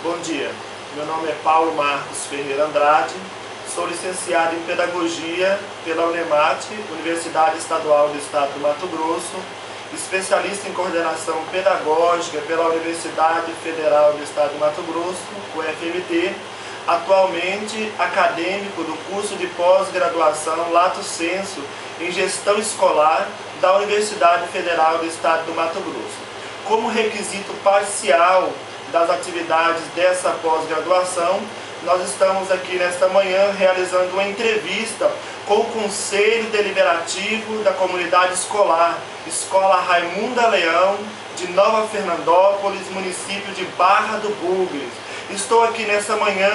Bom dia, meu nome é Paulo Marcos Ferreira Andrade, sou licenciado em Pedagogia pela UNEMAT, Universidade Estadual do Estado do Mato Grosso, especialista em Coordenação Pedagógica pela Universidade Federal do Estado do Mato Grosso, UFMT, atualmente acadêmico do curso de pós-graduação Lato Sensu em Gestão Escolar da Universidade Federal do Estado do Mato Grosso. Como requisito parcial das atividades dessa pós-graduação, nós estamos aqui nesta manhã realizando uma entrevista com o Conselho Deliberativo da Comunidade Escolar, Escola Raimunda Leão, de Nova Fernandópolis, município de Barra do Bugres. Estou aqui nessa manhã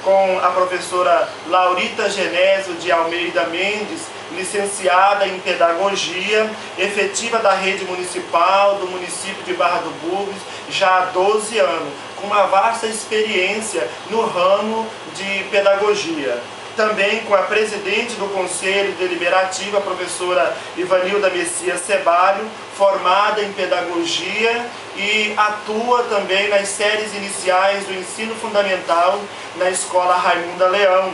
com a professora Laurita Genésio de Almeida Mendes, licenciada em Pedagogia, efetiva da rede municipal do município de Barra do Bugres, já há 12 anos, com uma vasta experiência no ramo de pedagogia. Também com a presidente do Conselho Deliberativo, a professora Ivanilda Messias Cebalho, formada em Pedagogia e atua também nas séries iniciais do ensino fundamental na Escola Raimunda Leão.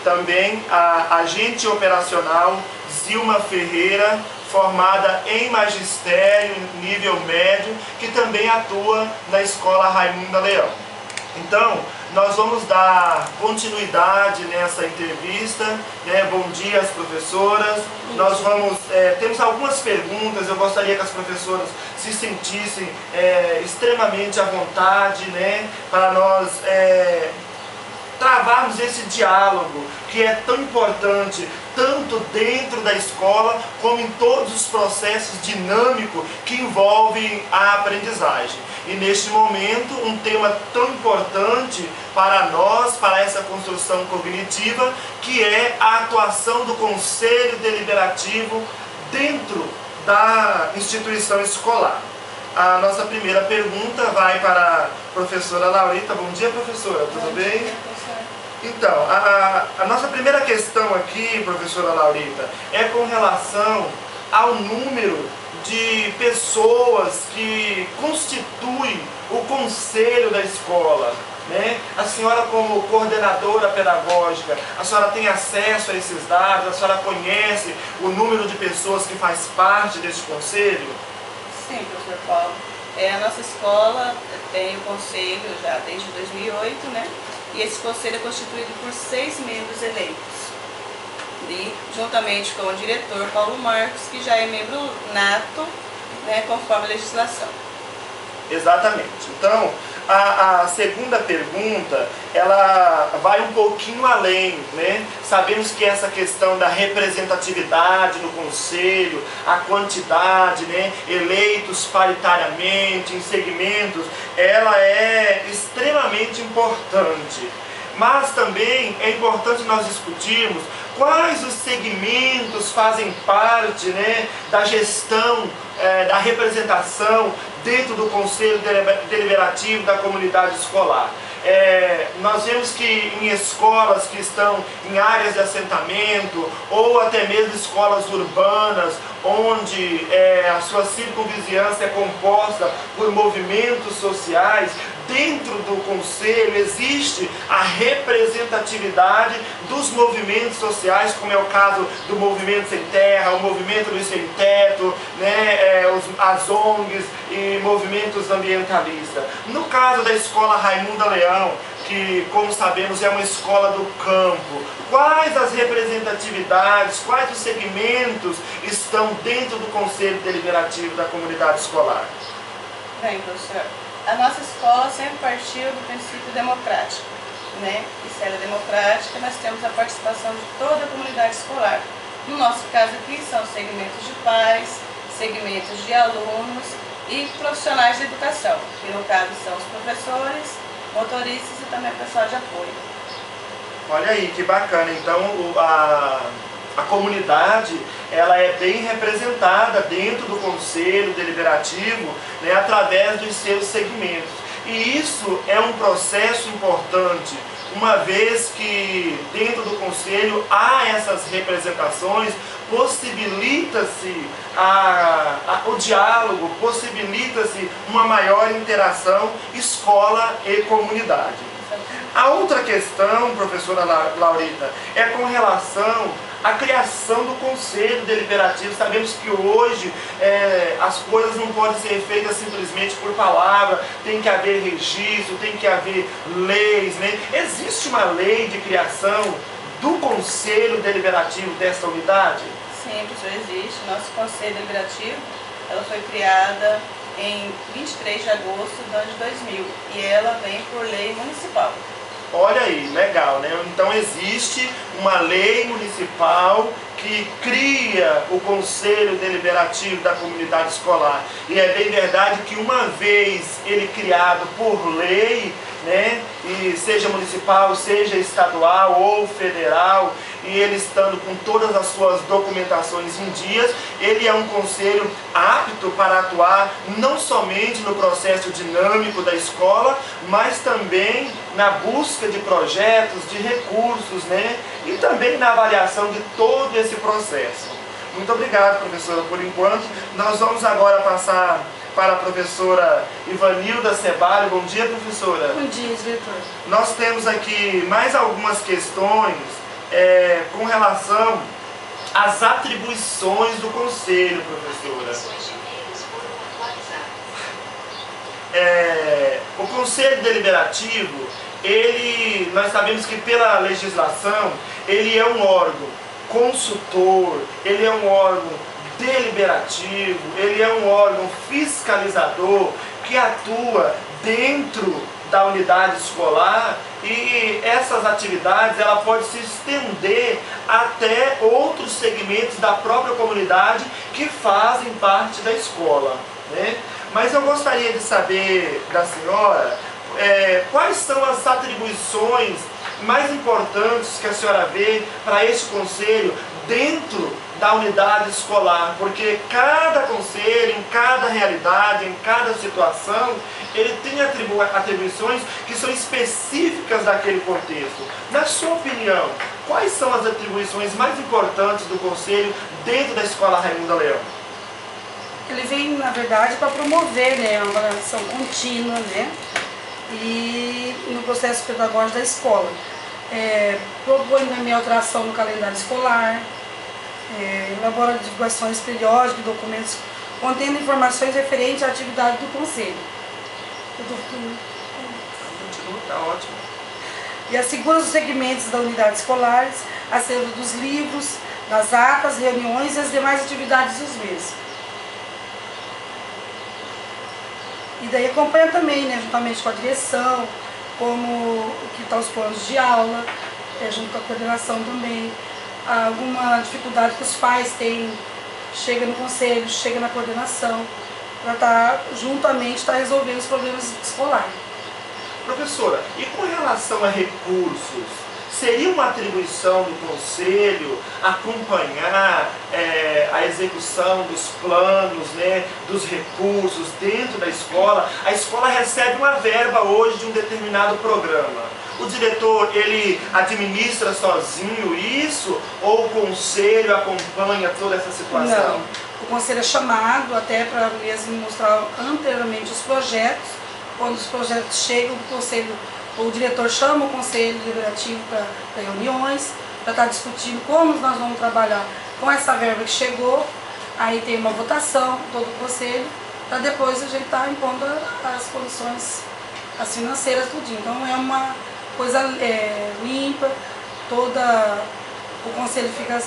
Também a agente operacional Zilma Ferreira, formada em Magistério, nível médio, que também atua na Escola Raimunda Leão. Então, nós vamos dar continuidade nessa entrevista, né? Bom dia às professoras. Nós vamos, temos algumas perguntas, eu gostaria que as professoras se sentissem extremamente à vontade, né? Para nós travarmos esse diálogo que é tão importante, tanto dentro da escola, como em todos os processos dinâmicos que envolvem a aprendizagem. E neste momento, um tema tão importante para nós, para essa construção cognitiva, que é a atuação do Conselho Deliberativo dentro da instituição escolar. A nossa primeira pergunta vai para a professora Laurita. Bom dia, professora, tudo bem? Então, a nossa primeira questão aqui, professora Laurita, é com relação ao número de pessoas que constituem o conselho da escola, né? A senhora, como coordenadora pedagógica, a senhora tem acesso a esses dados? A senhora conhece o número de pessoas que faz parte desse conselho? Sim, professor Paulo. A nossa escola tem o conselho já desde 2008, né? E esse conselho é constituído por 6 membros eleitos. E, juntamente com o diretor Paulo Marcos, que já é membro nato, né, conforme a legislação. Exatamente. Então, a segunda pergunta, ela vai um pouquinho além, né? Sabemos que essa questão da representatividade no conselho, a quantidade, né, eleitos paritariamente, em segmentos, ela é extremamente importante. Mas também é importante nós discutirmos quais os segmentos fazem parte, né, da gestão, da representação dentro do Conselho Deliberativo da comunidade escolar. Nós vemos que em escolas que estão em áreas de assentamento ou até mesmo escolas urbanas, onde a sua circunvizinhança é composta por movimentos sociais, dentro do conselho existe a representatividade dos movimentos sociais, como é o caso do Movimento Sem Terra, o Movimento dos Sem Teto, né, as ONGs e movimentos ambientalistas. No caso da Escola Raimunda Leão, que, como sabemos, é uma escola do campo, quais as representatividades, quais os segmentos estão dentro do Conselho Deliberativo da comunidade escolar? Bem, professor, a nossa escola sempre partiu do princípio democrático, né? E se ela é democrática, nós temos a participação de toda a comunidade escolar. No nosso caso aqui são segmentos de pais, segmentos de alunos e profissionais de educação, que no caso são os professores, motoristas e também pessoal de apoio. Olha aí, que bacana. Então, a comunidade, ela é bem representada dentro do Conselho Deliberativo, né, através dos seus segmentos. E isso é um processo importante, uma vez que dentro do Conselho há essas representações, possibilita-se o diálogo, possibilita-se uma maior interação escola e comunidade. A outra questão, professora Laurita, é com relação à criação do Conselho Deliberativo. Sabemos que hoje as coisas não podem ser feitas simplesmente por palavra, tem que haver registro, tem que haver leis, né? Existe uma lei de criação do Conselho Deliberativo desta unidade? Sim, professor, existe. Nosso Conselho Deliberativo, ela foi criada em 23 de agosto do ano de 2000 e ela vem por lei municipal. Olha aí, legal, né? Então existe uma lei municipal que cria o Conselho Deliberativo da comunidade escolar. E é bem verdade que uma vez ele criado por lei, né, e seja municipal, seja estadual ou federal, e ele estando com todas as suas documentações em dias, ele é um conselho apto para atuar não somente no processo dinâmico da escola, mas também na busca de projetos, de recursos, né, e também na avaliação de todo esse processo. Muito obrigado, professora, por enquanto. Nós vamos agora passar para a professora Ivanilda Cebalho. Bom dia, professora. Bom dia, diretor. Nós temos aqui mais algumas questões com relação às atribuições do Conselho, professora. O Conselho Deliberativo, nós sabemos que pela legislação, ele é um órgão consultor, ele é um órgão deliberativo, ele é um órgão fiscalizador que atua dentro da unidade escolar, e essas atividades ela pode se estender até outros segmentos da própria comunidade que fazem parte da escola, né? Mas eu gostaria de saber da senhora quais são as atribuições mais importantes que a senhora vê para este conselho dentro da unidade escolar, porque cada conselho, em cada realidade, em cada situação, ele tem atribuições que são específicas daquele contexto. Na sua opinião, quais são as atribuições mais importantes do conselho dentro da Escola Raimunda Leão? Ele vem, na verdade, para promover, né, uma avaliação contínua, né, e no processo pedagógico da escola. Propõe também alteração no calendário escolar, elabora divulgações periódicas de documentos contendo informações referentes à atividade do conselho. Tá ótimo. E assegura os segmentos da unidade escolar, acervo dos livros, das atas, reuniões e as demais atividades dos meses. E daí acompanha também, né, juntamente com a direção, como o que estão os planos de aula, junto com a coordenação também. Alguma dificuldade que os pais têm, chega no conselho, chega na coordenação, para juntamente resolvendo os problemas escolares. Professora, e com relação a recursos, seria uma atribuição do Conselho acompanhar a execução dos planos, né, dos recursos dentro da escola? A escola recebe uma verba hoje de um determinado programa. O diretor, ele administra sozinho isso ou o Conselho acompanha toda essa situação? Não, o Conselho é chamado até para mesmo mostrar anteriormente os projetos. Quando os projetos chegam, o diretor chama o Conselho Deliberativo para reuniões, para estar discutindo como nós vamos trabalhar com essa verba que chegou. Aí tem uma votação, todo o Conselho, para depois a gente estar impondo as condições as financeiras, tudinho. Então é uma coisa limpa, o Conselho fica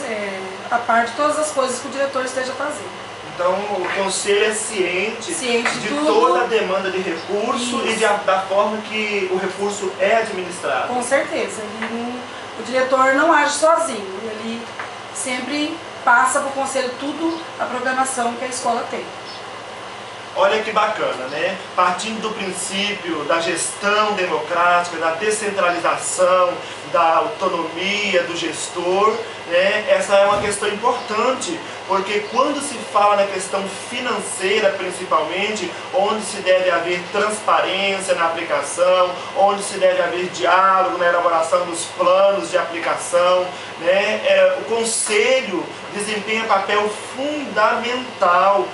a par de todas as coisas que o diretor esteja fazendo. Então o Conselho é ciente de tudo, toda a demanda de recurso. Isso. E da forma que o recurso é administrado. Com certeza. O diretor não age sozinho, ele sempre passa para o Conselho tudo a programação que a escola tem. Olha que bacana, né? Partindo do princípio da gestão democrática, da descentralização, da autonomia do gestor, né? Essa é uma questão importante porque quando se fala na questão financeira principalmente, onde se deve haver transparência na aplicação, onde se deve haver diálogo na elaboração dos planos de aplicação, né? O Conselho desempenha papel fundamental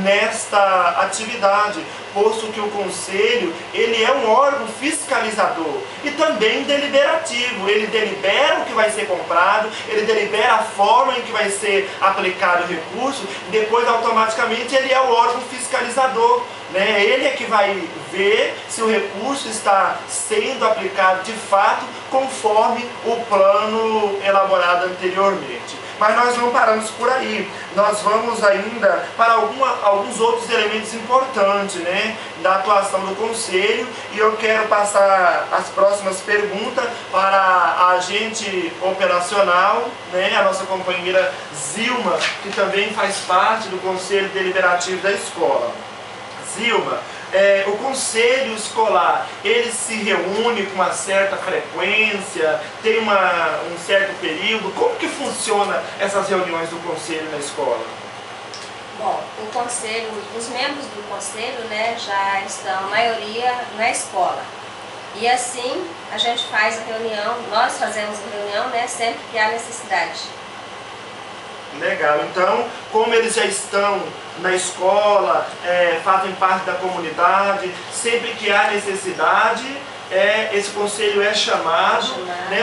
nesta atividade, posto que o Conselho ele é um órgão fiscalizador e também deliberativo. Ele delibera o que vai ser comprado, ele delibera a forma em que vai ser aplicado o recurso e depois automaticamente ele é o órgão fiscalizador. Ele é que vai ver se o recurso está sendo aplicado de fato conforme o plano elaborado anteriormente. Mas nós não paramos por aí, nós vamos ainda para alguns outros elementos importantes, da atuação do Conselho, e eu quero passar as próximas perguntas para a agente operacional, a nossa companheira Zilma, que também faz parte do Conselho Deliberativo da escola. Zilma, o conselho escolar, ele se reúne com uma certa frequência, tem um certo período? Como que funciona essas reuniões do conselho na escola? Bom, o conselho, os membros do conselho, já estão, a maioria, na escola. E assim, a gente faz a reunião, nós fazemos a reunião, sempre que há necessidade. Legal, então, como eles já estão na escola, fazem parte da comunidade, sempre que há necessidade, esse conselho é chamado,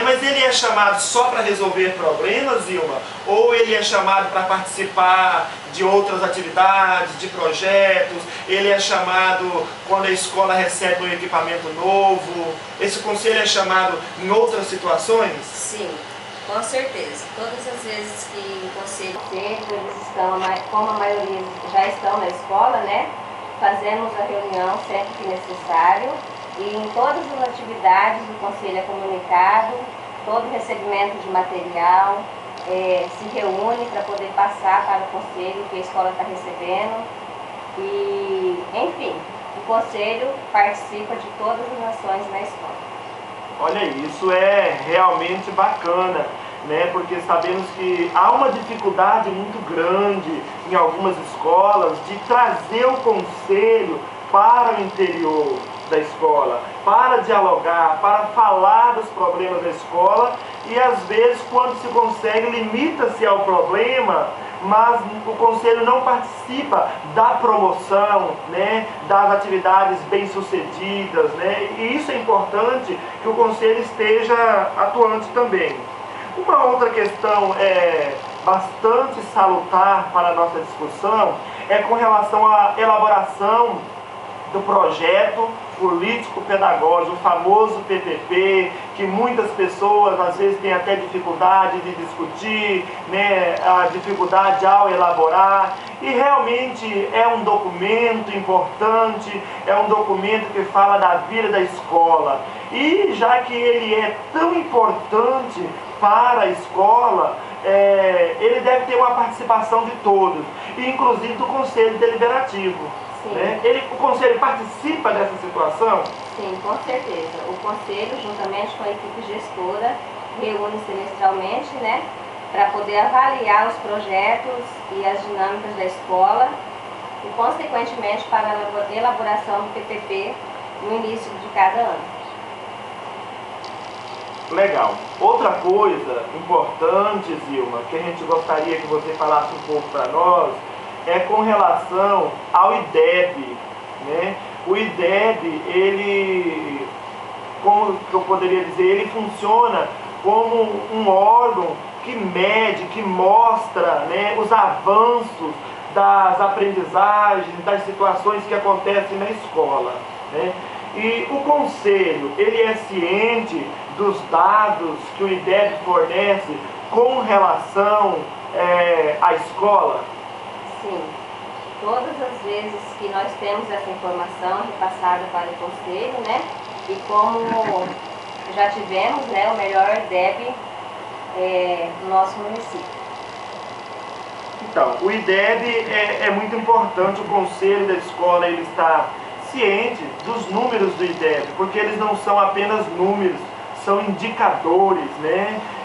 mas ele é chamado só para resolver problemas, Zilma? Ou ele é chamado para participar de outras atividades, de projetos? Ele é chamado quando a escola recebe um equipamento novo? Esse conselho é chamado em outras situações? Sim. Com certeza. Todas as vezes que o conselho, eles estão, como a maioria já estão na escola, fazemos a reunião sempre que necessário, e em todas as atividades o conselho é comunicado, todo recebimento de material se reúne para poder passar para o conselho o que a escola está recebendo, e enfim, o conselho participa de todas as ações na escola. Olha, isso é realmente bacana, porque sabemos que há uma dificuldade muito grande em algumas escolas de trazer o conselho para o interior da escola, para dialogar, para falar dos problemas da escola, e às vezes quando se consegue limita-se ao problema, mas o conselho não participa da promoção, das atividades bem-sucedidas, e isso é importante que o conselho esteja atuante também. Uma outra questão bastante salutar para a nossa discussão é com relação à elaboração do projeto político-pedagógico, o famoso PPP, que muitas pessoas às vezes têm até dificuldade de discutir, a dificuldade ao elaborar, e realmente é um documento importante, é um documento que fala da vida da escola, e já que ele é tão importante para a escola, ele deve ter uma participação de todos, inclusive do Conselho Deliberativo. O Conselho participa dessa situação? Sim, com certeza. O Conselho, juntamente com a equipe gestora, reúne semestralmente, para poder avaliar os projetos e as dinâmicas da escola e, consequentemente, para a elaboração do PPP no início de cada ano. Legal. Outra coisa importante, Zilma, que a gente gostaria que você falasse um pouco para nós, é com relação ao IDEB. O IDEB, ele, como eu poderia dizer, ele funciona como um órgão que mede, que mostra os avanços das aprendizagens, das situações que acontecem na escola. E o Conselho, ele é ciente dos dados que o IDEB fornece com relação à escola? Sim, todas as vezes que nós temos essa informação repassada para o Conselho, e como já tivemos o melhor IDEB no nosso município. Então, o IDEB é muito importante, o Conselho da escola ele está ciente dos números do IDEB, porque eles não são apenas números, são indicadores,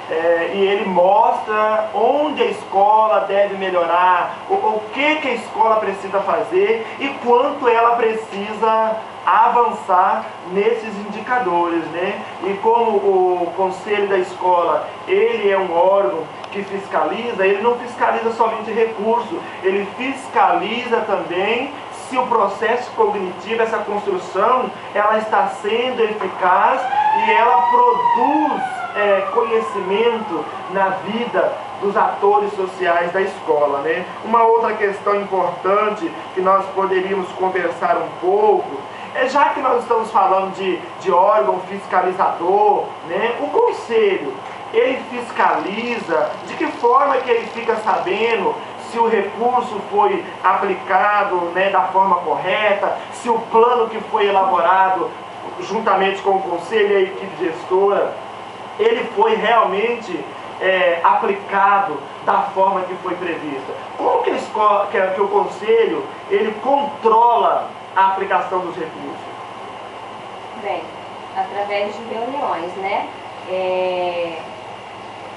e ele mostra onde a escola deve melhorar, o que a escola precisa fazer e quanto ela precisa avançar nesses indicadores, né? E como o conselho da escola, ele é um órgão que fiscaliza, ele não fiscaliza somente recurso, ele fiscaliza também se o processo cognitivo, essa construção, ela está sendo eficaz e ela produz conhecimento na vida dos atores sociais da escola, né? Uma outra questão importante que nós poderíamos conversar um pouco, já que nós estamos falando de órgão fiscalizador, né? O conselho, ele fiscaliza, de que forma que ele fica sabendo se o recurso foi aplicado, né, da forma correta, se o plano que foi elaborado juntamente com o conselho e a equipe gestora, ele foi realmente aplicado da forma que foi prevista. Como que o conselho ele controla a aplicação dos recursos? Bem, através de reuniões, né?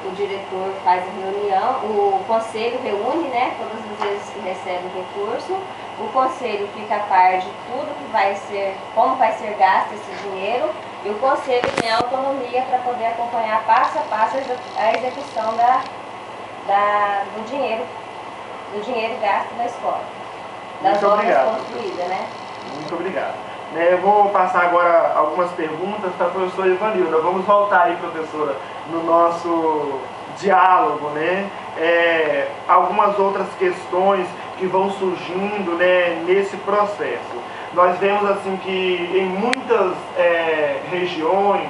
O diretor faz a reunião, o conselho reúne, né, todas as vezes que recebe o recurso, o conselho fica a par de tudo que vai ser, como vai ser gasto esse dinheiro, e o conselho tem autonomia para poder acompanhar passo a passo a execução do dinheiro gasto na escola, das obras construídas, né? Muito obrigado. Eu vou passar agora algumas perguntas para a professora Ivanilda. Vamos voltar aí, professora, no nosso diálogo, né? Algumas outras questões que vão surgindo, né, nesse processo. Nós vemos assim que em muitas regiões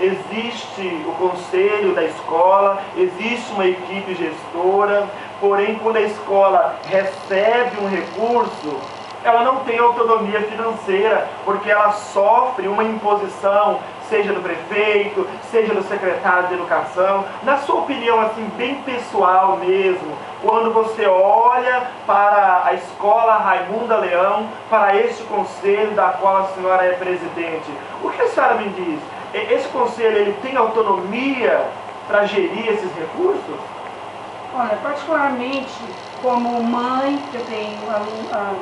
existe o conselho da escola, existe uma equipe gestora, porém quando a escola recebe um recurso, ela não tem autonomia financeira, porque ela sofre uma imposição, seja do prefeito, seja do secretário de educação. Na sua opinião, assim, bem pessoal mesmo, quando você olha para a escola Raimunda Leão, para este conselho da qual a senhora é presidente, o que a senhora me diz? Esse conselho, ele tem autonomia para gerir esses recursos? Olha, particularmente como mãe, que eu tenho,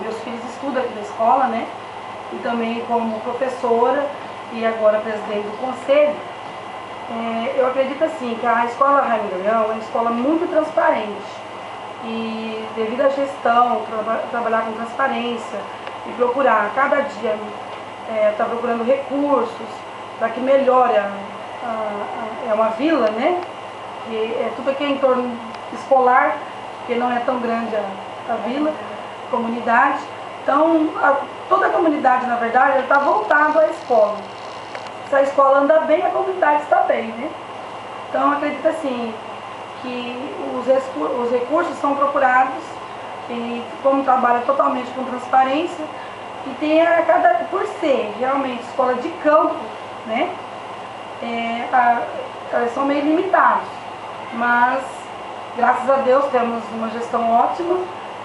meus filhos estudam aqui na escola, né? E também como professora e agora presidente do conselho, eu acredito assim que a escola Raimunda Leão é uma escola muito transparente e devido à gestão, trabalhar com transparência e procurar cada dia estar procurando recursos para que melhore é uma vila, né? E tudo aqui é em torno escolar, porque não é tão grande a vila, a comunidade. Então, toda a comunidade, na verdade, está voltada à escola. Se a escola anda bem, a comunidade está bem, né? Então, eu acredito assim, que os recursos são procurados, e como trabalha totalmente com transparência, e tem por ser realmente escola de campo, né? São meio limitados, mas graças a Deus temos uma gestão ótima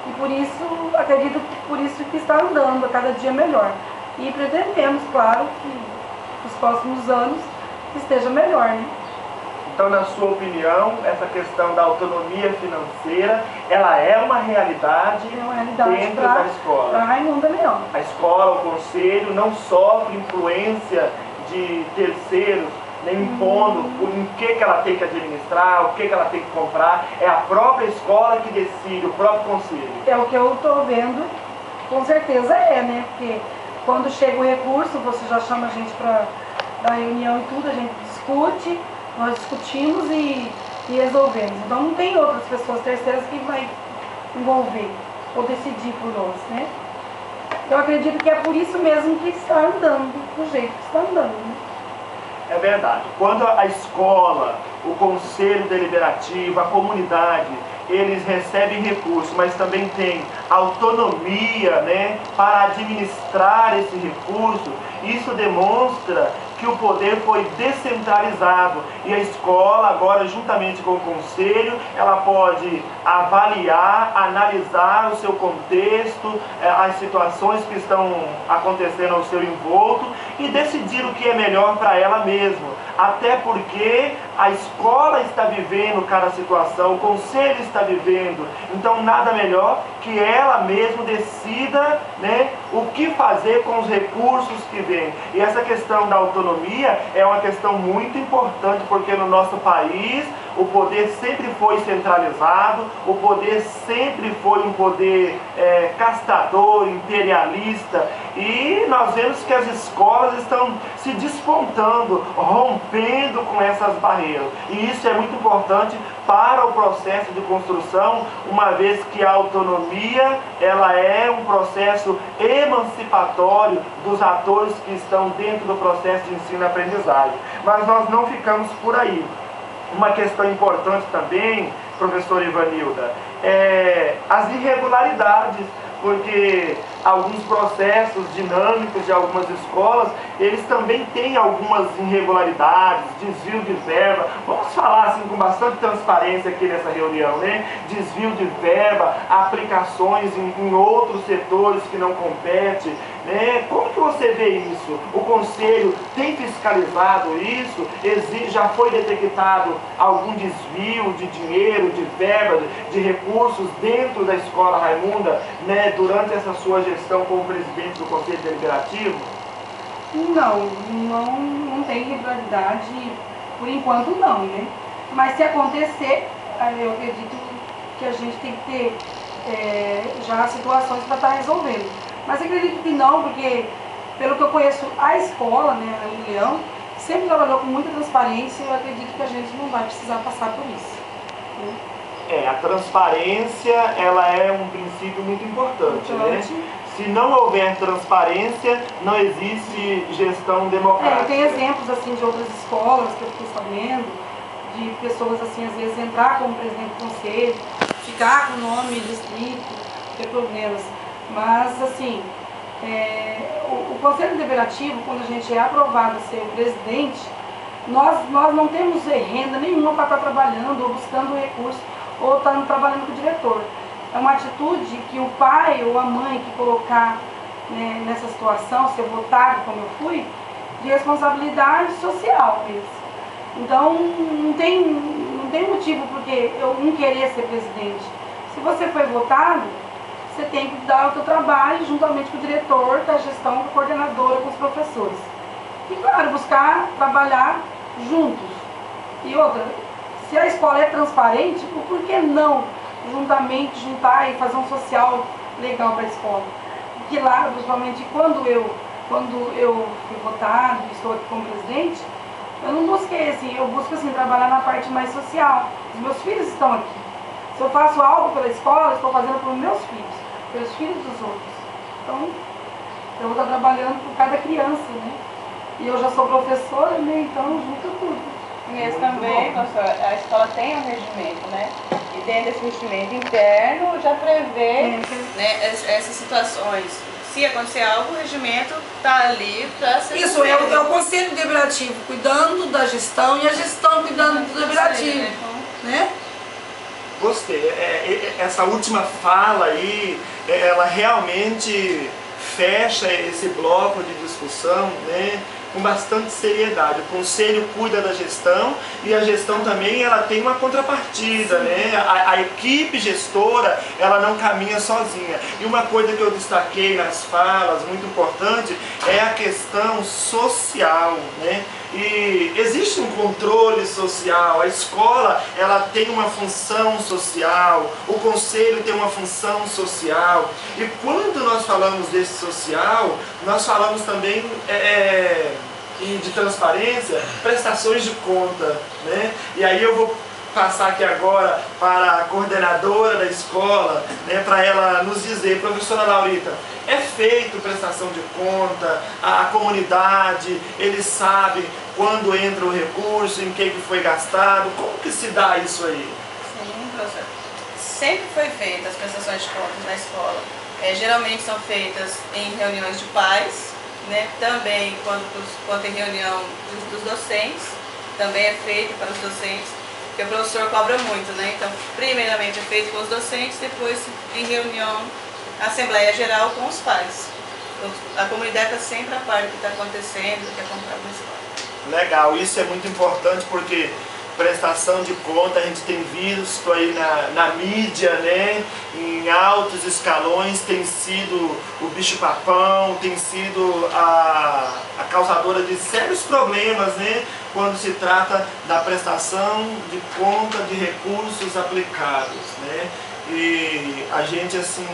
e por isso, acredito que por isso que está andando a cada dia melhor. E pretendemos, claro, que nos próximos anos esteja melhor, né? Então, na sua opinião, essa questão da autonomia financeira, ela é uma realidade, dentro da escola? Para Raimunda Leão. A escola, o conselho, não sofre influência de terceiros, nem impondo em que ela tem que administrar, o que ela tem que comprar. É a própria escola que decide, o próprio conselho. É o que eu estou vendo, com certeza né? Porque quando chega o recurso, você já chama a gente para dar reunião e tudo, a gente discute, nós discutimos e resolvemos. Então não tem outras pessoas terceiras que vai envolver ou decidir por nós, né? Eu acredito que é por isso mesmo que está andando, do jeito que está andando, né? É verdade. Quando a escola, o conselho deliberativo, a comunidade, eles recebem recursos, mas também têm autonomia, né, para administrar esse recurso, isso demonstra que o poder foi descentralizado e a escola agora, juntamente com o conselho, ela pode avaliar, analisar o seu contexto, as situações que estão acontecendo ao seu envolto e decidir o que é melhor para ela mesma. Até porque a escola está vivendo cada situação, o conselho está vivendo, então nada melhor que ela mesma decida, né, o que fazer com os recursos que vêm. E essa questão da autonomia é uma questão muito importante, porque no nosso país o poder sempre foi centralizado, o poder sempre foi um poder castrador, imperialista, e nós vemos que as escolas estão se despontando, rompendo com essas barreiras. E isso é muito importante para o processo de construção, uma vez que a autonomia ela é um processo emancipatório dos atores que estão dentro do processo de ensino-aprendizagem. Mas nós não ficamos por aí. Uma questão importante também, professora Ivanilda, é as irregularidades, porque alguns processos dinâmicos de algumas escolas, eles também têm algumas irregularidades, desvio de verba. Vamos falar assim com bastante transparência aqui nessa reunião, né? Desvio de verba, aplicações em outros setores que não competem, né? Como que você vê isso? O conselho tem fiscalizado isso? Já foi detectado algum desvio de dinheiro, de verba, de recursos dentro da escola Raimunda, né, durante essa sua gestão como presidente do Conselho Deliberativo? Não tem irregularidade, por enquanto não, né? Mas se acontecer, eu acredito que a gente tem que ter já situações para estar resolvendo. Mas acredito que não, porque pelo que eu conheço a escola, né, a Leão, sempre trabalhou com muita transparência e eu acredito que a gente não vai precisar passar por isso, né? A transparência, ela é um princípio muito importante, né? Se não houver transparência, não existe gestão democrática. Tem exemplos assim de outras escolas que eu fiquei sabendo, de pessoas assim, às vezes entrar como presidente do conselho, ficar com o nome distrito, ter problemas. Mas assim, o Conselho Deliberativo, quando a gente é aprovado a ser o presidente, nós não temos renda nenhuma para estar trabalhando ou buscando recurso ou estar trabalhando com o diretor. É uma atitude que o pai ou a mãe que colocar, né, nessa situação, ser votado como eu fui, de responsabilidade social mesmo. Então não tem motivo porque eu não querer ser presidente. Se você foi votado, você tem que dar o seu trabalho juntamente com o diretor, com a gestão, com a coordenadora, com os professores. E claro, buscar trabalhar juntos. E outra, se a escola é transparente, por que não juntamente juntar e fazer um social legal para a escola? Porque lá, principalmente quando eu fui votado e estou aqui como presidente, eu não busquei assim, eu busco assim, trabalhar na parte mais social. Os meus filhos estão aqui. Se eu faço algo pela escola, eu estou fazendo pelos meus filhos, pelos filhos dos outros. Então, eu vou estar trabalhando por cada criança, né? E eu já sou professora, né? Então junta tudo. Mesmo também, professora, a escola tem um regimento, né? E dentro desse regimento interno já prevê né, essas situações. Se acontecer algo, o regimento está ali para ser... Isso, é o Conselho Deliberativo cuidando da gestão e a gestão cuidando do deliberativo, né? Gostei. Essa última fala aí, ela realmente fecha esse bloco de discussão, né, com bastante seriedade. O conselho cuida da gestão e a gestão também ela tem uma contrapartida, né? A equipe gestora ela não caminha sozinha. E uma coisa que eu destaquei nas falas, muito importante, é a questão social, né? E existe um controle social, a escola ela tem uma função social, o conselho tem uma função social, e quando nós falamos desse social, nós falamos também de transparência, prestações de conta, né? E aí eu vou passar aqui agora para a coordenadora da escola, né, para ela nos dizer, professora Laurita, é feito prestação de conta, a comunidade, eles sabem quando entra o recurso, em que foi gastado, como que se dá isso aí? Sim, professor. Sempre foi feita as prestações de contas na escola. Geralmente são feitas em reuniões de pais, né? Também quando tem reunião dos docentes, também é feito para os docentes, porque o professor cobra muito, né? Então, primeiramente é feito com os docentes, depois em reunião, Assembleia Geral com os pais. Então, a comunidade está sempre a par do que está acontecendo, do que acontece na escola. Legal, isso é muito importante porque prestação de conta a gente tem visto aí na mídia, né? Em altos escalões tem sido o bicho-papão, tem sido a causadora de sérios problemas, né? Quando se trata da prestação de conta de recursos aplicados, né? E a gente assim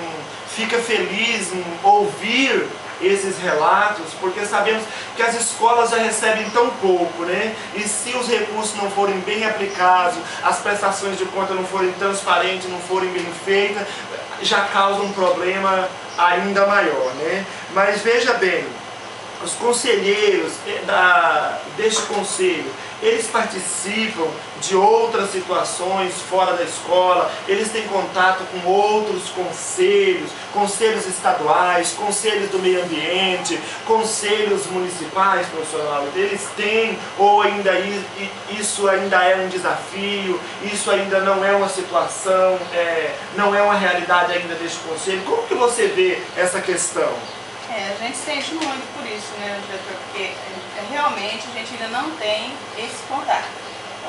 fica feliz em ouvir esses relatos, porque sabemos que as escolas já recebem tão pouco, né? E se os recursos não forem bem aplicados, as prestações de conta não forem transparentes, não forem bem feitas, já causa um problema ainda maior, né? Mas veja bem, os conselheiros deste conselho, eles participam de outras situações fora da escola, eles têm contato com outros conselhos, conselhos estaduais, conselhos do meio ambiente, conselhos municipais, professor Laura, eles têm, ou ainda isso ainda é um desafio, isso ainda não é uma situação, não é uma realidade ainda deste conselho. Como que você vê essa questão? A gente sente muito por isso, né, diretor? Porque realmente a gente ainda não tem esse contato.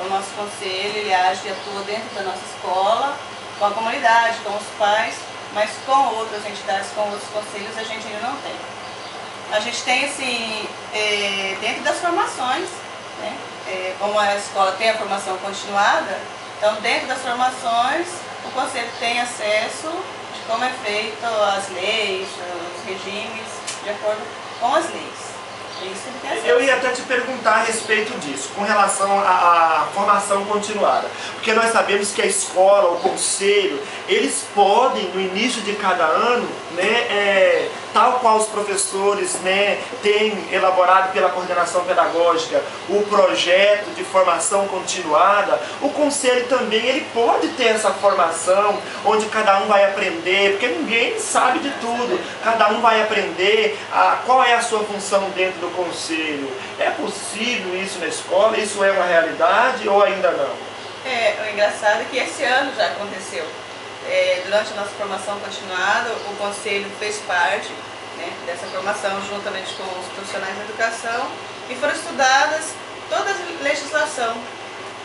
O nosso conselho, ele age e atua dentro da nossa escola, com a comunidade, com os pais, mas com outras entidades, com outros conselhos, a gente ainda não tem. A gente tem, assim, dentro das formações, né, como a escola tem a formação continuada, então dentro das formações o conselho tem acesso de como é feito as leis, os regimes, de acordo com as leis. Isso ele tem acesso. Eu ia até te perguntar a respeito disso, com relação à formação continuada. Porque nós sabemos que a escola, o conselho, eles podem, no início de cada ano, né, tal qual os professores, né, têm elaborado pela coordenação pedagógica o projeto de formação continuada, o conselho também ele pode ter essa formação, onde cada um vai aprender, porque ninguém sabe de tudo, cada um vai aprender qual é a sua função dentro do conselho. É possível isso na escola? Isso é uma realidade ou ainda não? O engraçado é que esse ano já aconteceu. Durante a nossa formação continuada, o conselho fez parte, né, dessa formação juntamente com os profissionais da educação e foram estudadas toda a legislação,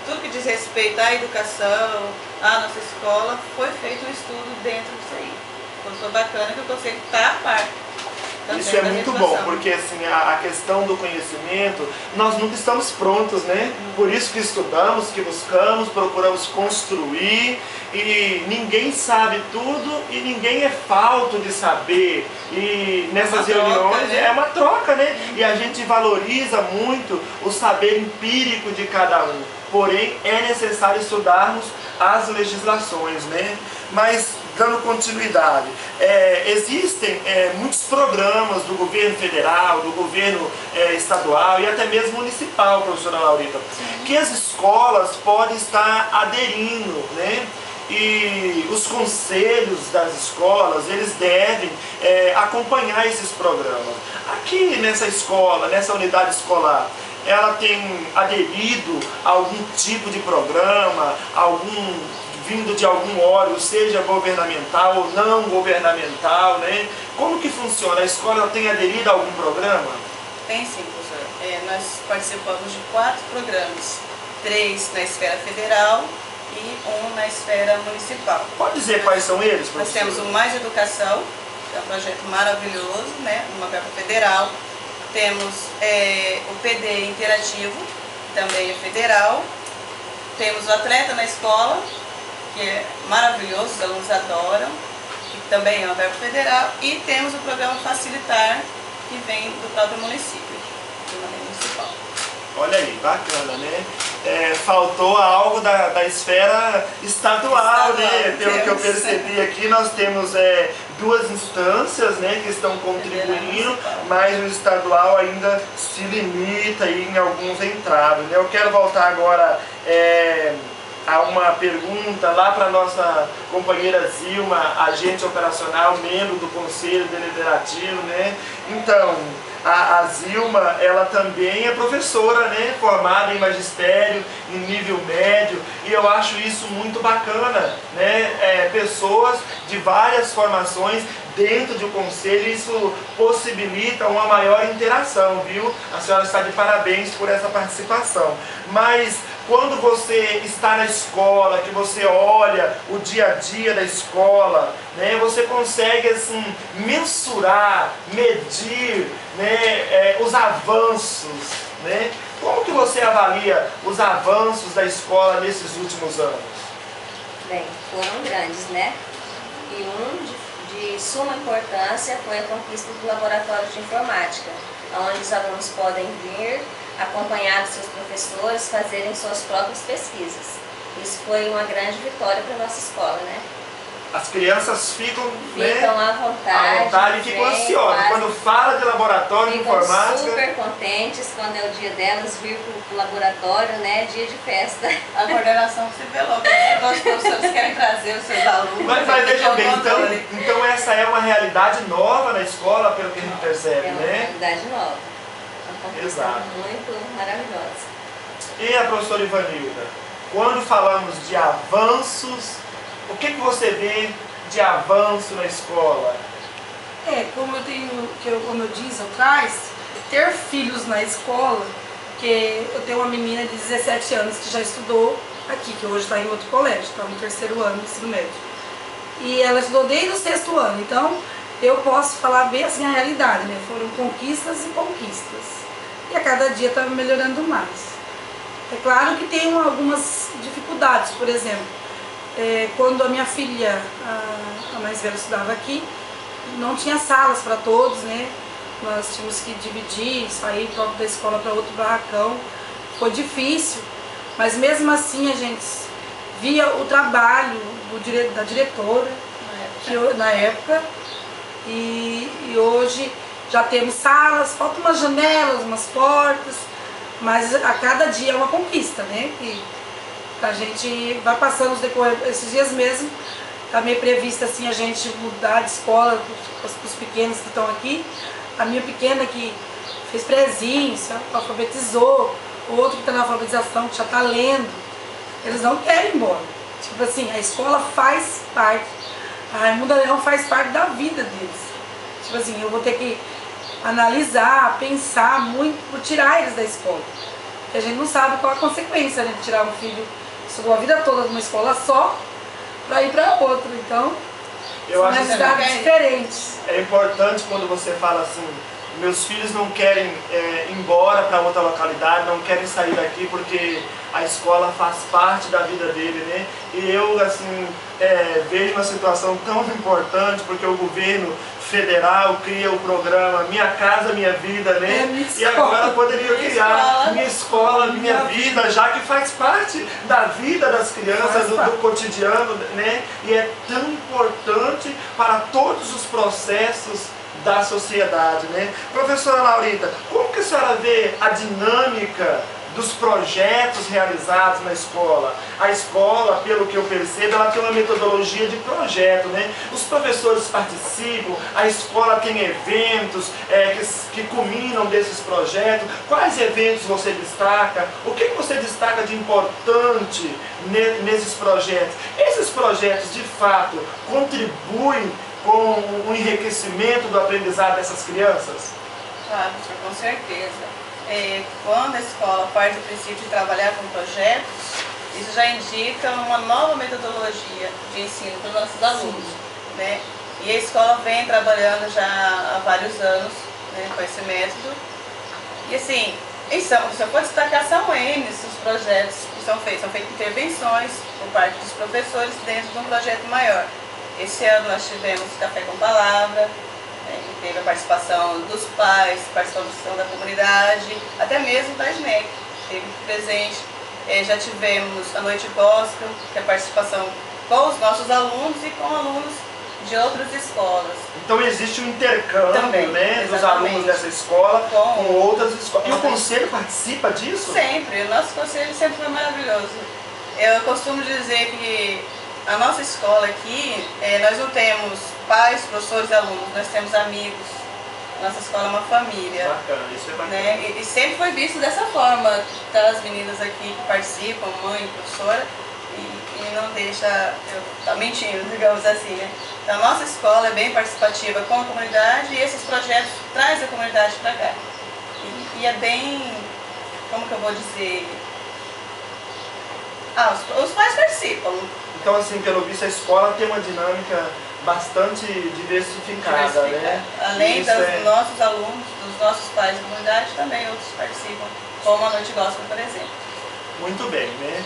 tudo que diz respeito à educação, à nossa escola, foi feito um estudo dentro disso aí. Então foi bacana que o conselho está a par. Isso é muito bom, porque assim, a questão do conhecimento, nós nunca estamos prontos, né? Por isso que estudamos, que buscamos, procuramos construir, e ninguém sabe tudo e ninguém é falto de saber. E nessas reuniões né? É uma troca, né? E a gente valoriza muito o saber empírico de cada um. Porém, é necessário estudarmos as legislações, né? Mas, dando continuidade, existem muitos programas do governo federal, do governo estadual e até mesmo municipal, professora Laurita, que as escolas podem estar aderindo, né? E os conselhos das escolas, eles devem acompanhar esses programas. Aqui nessa escola, nessa unidade escolar, ela tem aderido a algum tipo de programa, vindo de algum órgão, seja governamental ou não governamental, né? Como que funciona? A escola tem aderido a algum programa? Tem sim, professor. Nós participamos de 4 programas, 3 na esfera federal e 1 na esfera municipal. Pode dizer quais são eles, professor? Nós temos o Mais Educação, que é um projeto maravilhoso, né? Uma verba federal. Temos o PD Interativo, que também é federal. Temos o Atleta na Escola, que é maravilhoso, os alunos adoram, que também é uma verba federal. E temos o programa Facilitar, que vem do próprio município, do maneira municipal. Olha aí, bacana, né? Faltou algo da esfera estadual, né? Pelo que eu percebi aqui, nós temos 2 instâncias, né, que estão contribuindo, mas o estadual ainda se limita aí em alguns entraves, né? Eu quero voltar agora a uma pergunta lá para a nossa companheira Zilma, agente operacional, membro do Conselho Deliberativo, né? Então, a Zilma, ela também é professora, né? Formada em magistério, em nível médio, e eu acho isso muito bacana, né? Pessoas de várias formações dentro de um conselho, isso possibilita uma maior interação, viu? A senhora está de parabéns por essa participação. Mas quando você está na escola, que você olha o dia a dia da escola, né, você consegue assim mensurar, medir, né, os avanços, né? Como que você avalia os avanços da escola nesses últimos anos? Bem, foram grandes, né? E de suma importância foi a conquista do laboratório de informática, onde os alunos podem vir acompanhar seus professores, fazerem suas próprias pesquisas. Isso foi uma grande vitória para a nossa escola, né? As crianças ficam à vontade e ficam ansiosas. Quando fala de laboratório de informática... Ficam super contentes quando é o dia delas vir para o laboratório, né? Dia de festa. A coordenação se velou, todos os professores querem trazer os seus alunos. Mas veja bem, então essa é uma realidade nova na escola, pelo que a gente percebe, né? É uma realidade nova. Uma conquista muito maravilhosa. E a professora Ivanilda, quando falamos de avanços, o que você vê de avanço na escola? Como eu disse atrás, ter filhos na escola, que eu tenho uma menina de 17 anos que já estudou aqui, que hoje está em outro colégio, está no 3º ano do ensino médio. E ela estudou desde o 6º ano, então eu posso falar bem assim a realidade, né? Foram conquistas e conquistas. E a cada dia está melhorando mais. É claro que tem algumas dificuldades, por exemplo, quando a minha filha, a mais velha, estudava aqui, não tinha salas para todos, né? Nós tínhamos que dividir, sair da escola para outro barracão. Foi difícil, mas mesmo assim a gente via o trabalho da diretora na época, e hoje já temos salas, faltam umas janelas, umas portas, mas a cada dia é uma conquista, né? A gente vai passando esses dias mesmo, está meio previsto assim a gente mudar de escola para os pequenos que estão aqui. A minha pequena que fez prezinho, alfabetizou, o outro que está na alfabetização, que já está lendo, eles não querem ir embora. Tipo assim, a escola faz parte, a Raimunda Leão faz parte da vida deles. Tipo assim, eu vou ter que analisar, pensar muito por tirar eles da escola. Porque a gente não sabe qual a consequência, né, de tirar um filho que estudou a vida toda numa escola só para ir para outra. Então, eu acho necessidades diferentes. É importante quando você fala assim, meus filhos não querem ir embora para outra localidade, não querem sair daqui porque a escola faz parte da vida dele, né? E eu, assim, vejo uma situação tão importante porque o governo federal cria o programa Minha Casa Minha Vida, né? E agora poderia criar Minha Escola Minha Vida, já que faz parte da vida das crianças, do cotidiano, né? E é tão importante para todos os processos da sociedade, né? Professora Laurita, como que a senhora vê a dinâmica dos projetos realizados na escola? A escola, pelo que eu percebo, ela tem uma metodologia de projeto, né? Os professores participam, a escola tem eventos que culminam desses projetos. Quais eventos você destaca? O que você destaca de importante nesses projetos? Esses projetos, de fato, contribuem com o enriquecimento do aprendizado dessas crianças? Claro, com certeza. Quando a escola parte do princípio de trabalhar com projetos, isso já indica uma nova metodologia de ensino para os nossos alunos, né? E a escola vem trabalhando já há vários anos, né, com esse método. E assim, se eu for destacar, são N os projetos que são feitos intervenções por parte dos professores dentro de um projeto maior. Esse ano nós tivemos Café com Palavra, que teve a participação dos pais, participação da comunidade, até mesmo da SNEC, teve presente. Já tivemos a Noite Gospel, que é a participação com os nossos alunos e com alunos de outras escolas. Então existe um intercâmbio também, né, dos alunos dessa escola com outras escolas. E o conselho participa disso? Sempre, o nosso conselho sempre foi maravilhoso. Eu costumo dizer que a nossa escola aqui, nós não temos pais, professores e alunos, nós temos amigos. A nossa escola é uma família. Bacana, isso é bacana. Né? E sempre foi visto dessa forma, das meninas aqui que participam, mãe, professora, e não deixa eu estar mentindo, digamos assim, né? Então a nossa escola é bem participativa com a comunidade e esses projetos trazem a comunidade para cá. E é bem, como que eu vou dizer? Os pais participam. Então, assim, pelo visto, a escola tem uma dinâmica bastante diversificada, né? Além dos nossos alunos, dos nossos pais da comunidade, também outros participam, como a Noite Gospel, por exemplo. Muito bem, né?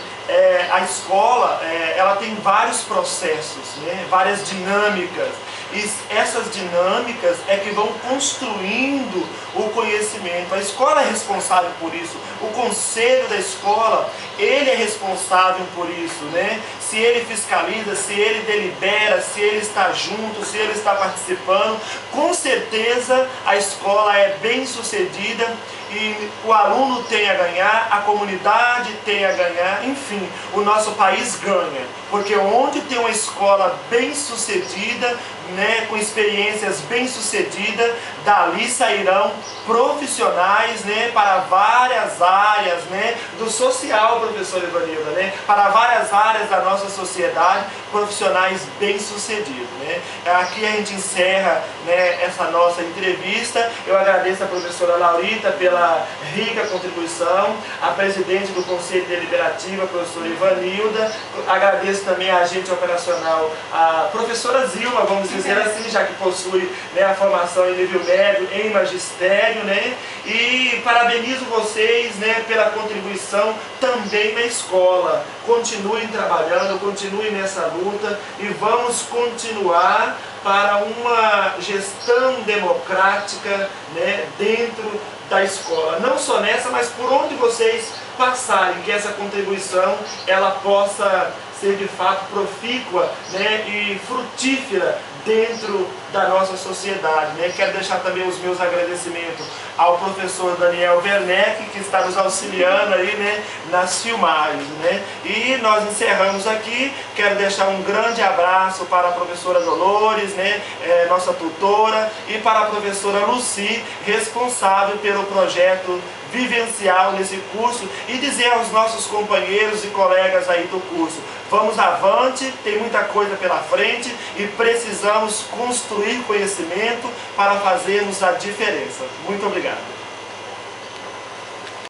A escola, ela tem vários processos, né? Várias dinâmicas. E essas dinâmicas é que vão construindo o conhecimento. A escola é responsável por isso. O conselho da escola, ele é responsável por isso, né? Se ele fiscaliza, se ele delibera, se ele está junto, se ele está participando, com certeza a escola é bem sucedida e o aluno tem a ganhar, a comunidade tem a ganhar, enfim, o nosso país ganha. Porque onde tem uma escola bem sucedida, né, com experiências bem sucedidas, dali sairão profissionais, né, para várias áreas, né, do social, professor Ivanilda, né, para várias áreas da nossa sociedade, profissionais bem sucedidos, né. Aqui a gente encerra, né, essa nossa entrevista. Eu agradeço a professora Laurita pela rica contribuição, a presidente do Conselho Deliberativo, a professora Ivanilda, agradeço também a agente operacional, a professora Zilma, vamos dizer assim, já que possui, né, a formação em nível médio em magistério, né, e parabenizo vocês, né, pela contribuição também na escola. Continuem trabalhando, continuem nessa luta e vamos continuar para uma gestão democrática, né, dentro da escola. Não só nessa, mas por onde vocês passarem, que essa contribuição ela possa ser de fato profícua, né, e frutífera dentro da nossa sociedade, né? Quero deixar também os meus agradecimentos ao professor Daniel Werneck, que está nos auxiliando aí, né, nas filmagens, né? E nós encerramos aqui. Quero deixar um grande abraço para a professora Dolores, né, nossa tutora, e para a professora Lucy, responsável pelo projeto vivencial nesse curso, e dizer aos nossos companheiros e colegas aí do curso: vamos avante, tem muita coisa pela frente e precisamos construir conhecimento para fazermos a diferença. Muito obrigado.